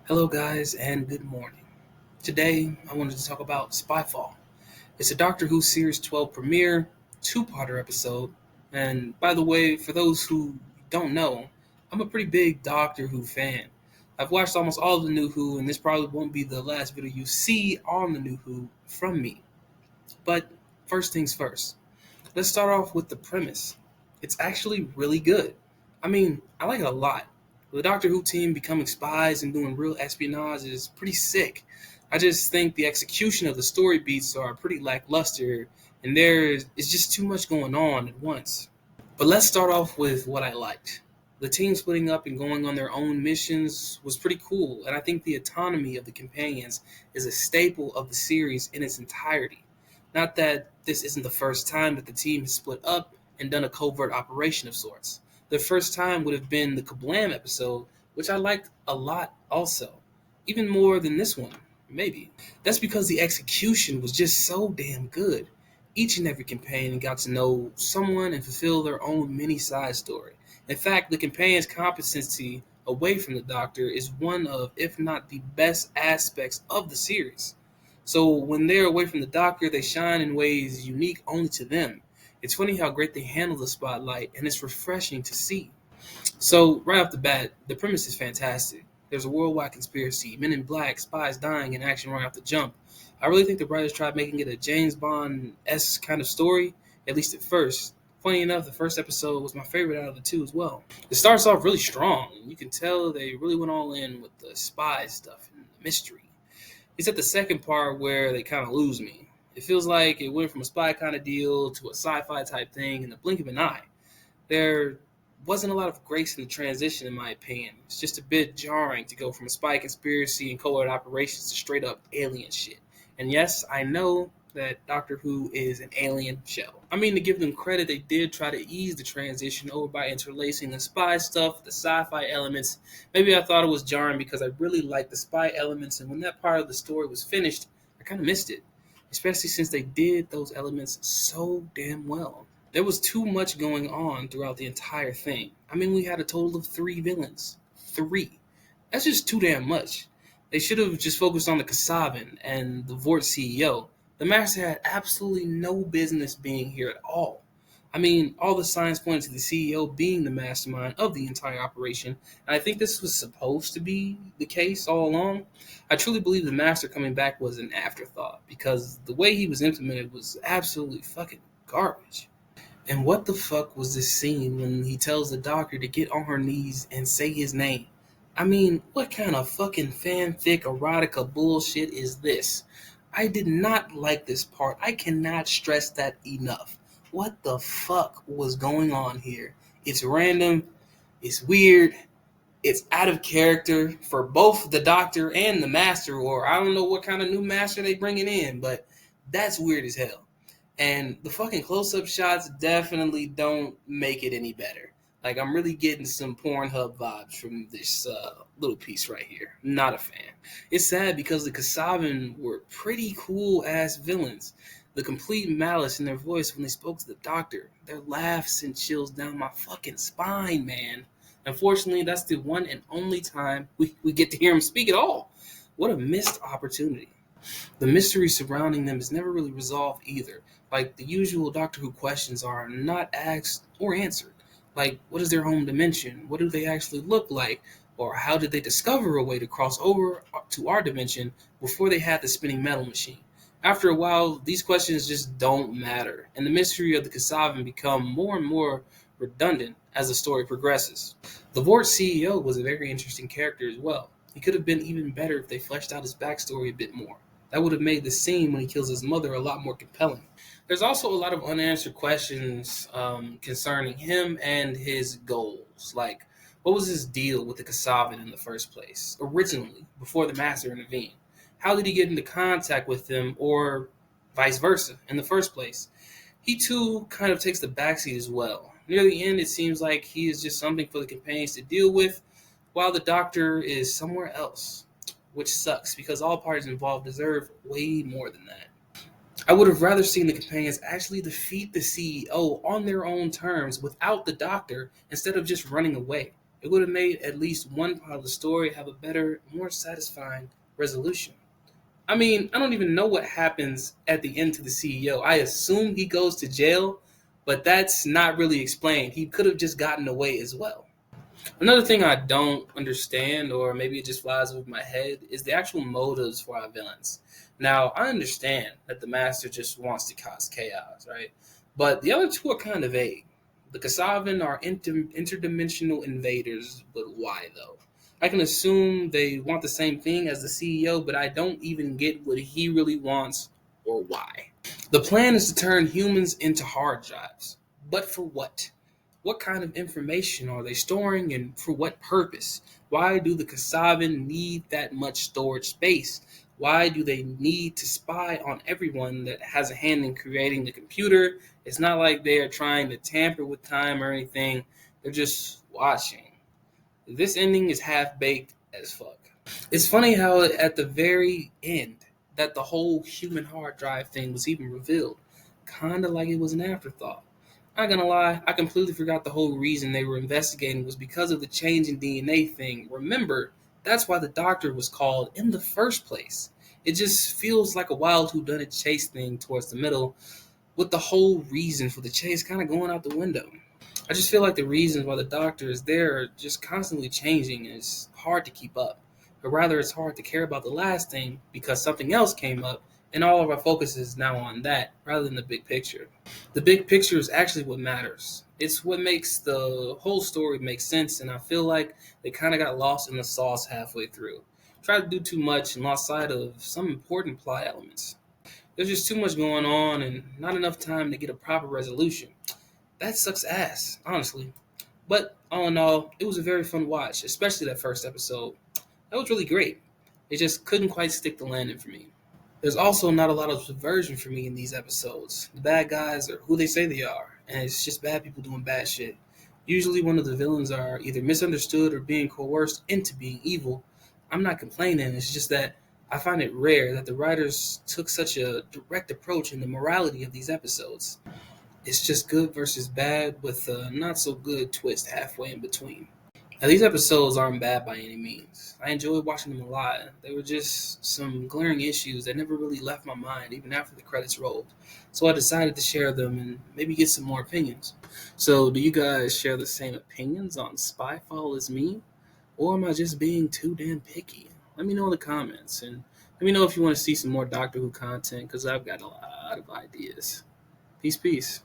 Hello, guys, and good morning. Today, I wanted to talk about Spyfall. It's a Doctor Who Series 12 premiere, two-parter episode. And by the way, for those who don't know, I'm a pretty big Doctor Who fan. I've watched almost all of the New Who, and this probably won't be the last video you see on the New Who from me. But first things first, let's start off with the premise. It's actually really good. I like it a lot. The Doctor Who team becoming spies and doing real espionage is pretty sick. I just think the execution of the story beats are pretty lackluster, and there is just too much going on at once. But let's start off with what I liked. The team splitting up and going on their own missions was pretty cool, and I think the autonomy of the companions is a staple of the series in its entirety. Not that this isn't the first time that the team has split up and done a covert operation of sorts. The first time would have been the Kablam episode, which I liked a lot also. Even more than this one, maybe. That's because the execution was just so damn good. Each and every companion got to know someone and fulfill their own mini side story. In fact, the companion's competency away from the Doctor is one of, if not the best aspects of the series. So when they're away from the Doctor, they shine in ways unique only to them. It's funny how great they handle the spotlight, and it's refreshing to see. So, right off the bat, the premise is fantastic. There's a worldwide conspiracy, men in black, spies dying, and action right off the jump. I really think the writers tried making it a James Bond-esque kind of story, at least at first. Funny enough, the first episode was my favorite out of the two as well. It starts off really strong. You can tell they really went all in with the spy stuff and the mystery. It's at the second part where they kind of lose me. It feels like it went from a spy kind of deal to a sci-fi type thing in the blink of an eye. There wasn't a lot of grace in the transition, in my opinion. It's just a bit jarring to go from a spy conspiracy and covert operations to straight up alien shit. And yes, I know that Doctor Who is an alien show. To give them credit, they did try to ease the transition over by interlacing the spy stuff with the sci-fi elements. Maybe I thought it was jarring because I really liked the spy elements, and when that part of the story was finished, I kind of missed it. Especially since they did those elements so damn well. There was too much going on throughout the entire thing. We had a total of three villains. Three. That's just too damn much. They should have just focused on the Kasavan and the Vort CEO. The Master had absolutely no business being here at all. All the signs pointed to the CEO being the mastermind of the entire operation, and I think this was supposed to be the case all along. I truly believe the Master coming back was an afterthought, because the way he was implemented was absolutely fucking garbage. And what the fuck was this scene when he tells the Doctor to get on her knees and say his name? What kind of fucking fanfic erotica bullshit is this? I did not like this part. I cannot stress that enough. What the fuck was going on here? It's random, it's weird, it's out of character for both the Doctor and the Master, or I don't know what kind of new Master they bringing in, but that's weird as hell. And the fucking close-up shots definitely don't make it any better. Like, I'm really getting some Pornhub vibes from this little piece right here. Not a fan. It's sad because the Kasavan were pretty cool-ass villains. The complete malice in their voice when they spoke to the Doctor. Their laugh sent chills down my fucking spine, man. Unfortunately, that's the one and only time we get to hear him speak at all. What a missed opportunity. The mystery surrounding them is never really resolved either. Like, the usual Doctor Who questions are not asked or answered. Like, what is their home dimension? What do they actually look like? Or how did they discover a way to cross over to our dimension before they had the spinning metal machine? After a while, these questions just don't matter, and the mystery of the Kasavan become more and more redundant as the story progresses. The Vort CEO was a very interesting character as well. He could have been even better if they fleshed out his backstory a bit more. That would have made the scene when he kills his mother a lot more compelling. There's also a lot of unanswered questions concerning him and his goals. Like, what was his deal with the Kasavan in the first place, originally, before the Master intervened? How did he get into contact with them, or vice versa, in the first place? He too kind of takes the backseat as well. Near the end, it seems like he is just something for the companions to deal with, while the Doctor is somewhere else, which sucks because all parties involved deserve way more than that. I would have rather seen the companions actually defeat the CEO on their own terms without the Doctor instead of just running away. It would have made at least one part of the story have a better, more satisfying resolution. I mean, I don't even know what happens at the end to the CEO. I assume he goes to jail, but that's not really explained. He could have just gotten away as well. Another thing I don't understand, or maybe it just flies over my head, is the actual motives for our villains. Now, I understand that the Master just wants to cause chaos, right? But the other two are kind of vague. The Kasavan are interdimensional invaders, but why though? I can assume they want the same thing as the CEO, but I don't even get what he really wants or why. The plan is to turn humans into hard drives. But for what? What kind of information are they storing and for what purpose? Why do the Kasavan need that much storage space? Why do they need to spy on everyone that has a hand in creating the computer? It's not like they are trying to tamper with time or anything. They're just watching. This ending is half baked as fuck. It's funny how at the very end that the whole human hard drive thing was even revealed. Kinda like it was an afterthought. Not gonna lie, I completely forgot the whole reason they were investigating was because of the change in DNA thing. Remember, that's why the doctor was called in the first place. It just feels like a wild whodunit chase thing towards the middle, with the whole reason for the chase kind of going out the window. I just feel like the reasons why the doctor is there are just constantly changing and it's hard to keep up. Or rather, it's hard to care about the last thing because something else came up and all of our focus is now on that rather than the big picture. The big picture is actually what matters. It's what makes the whole story make sense, and I feel like they kind of got lost in the sauce halfway through. Tried to do too much and lost sight of some important plot elements. There's just too much going on and not enough time to get a proper resolution. That sucks ass, honestly. But all in all, it was a very fun watch, especially that first episode. That was really great. It just couldn't quite stick the landing for me. There's also not a lot of subversion for me in these episodes. The bad guys are who they say they are, and it's just bad people doing bad shit. Usually one of the villains are either misunderstood or being coerced into being evil. I'm not complaining, it's just that I find it rare that the writers took such a direct approach in the morality of these episodes. It's just good versus bad with a not so good twist halfway in between. Now, these episodes aren't bad by any means. I enjoyed watching them a lot. They were just some glaring issues that never really left my mind, even after the credits rolled. So I decided to share them and maybe get some more opinions. So, do you guys share the same opinions on Spyfall as me? Or am I just being too damn picky? Let me know in the comments. And let me know if you want to see some more Doctor Who content, because I've got a lot of ideas. Peace, peace.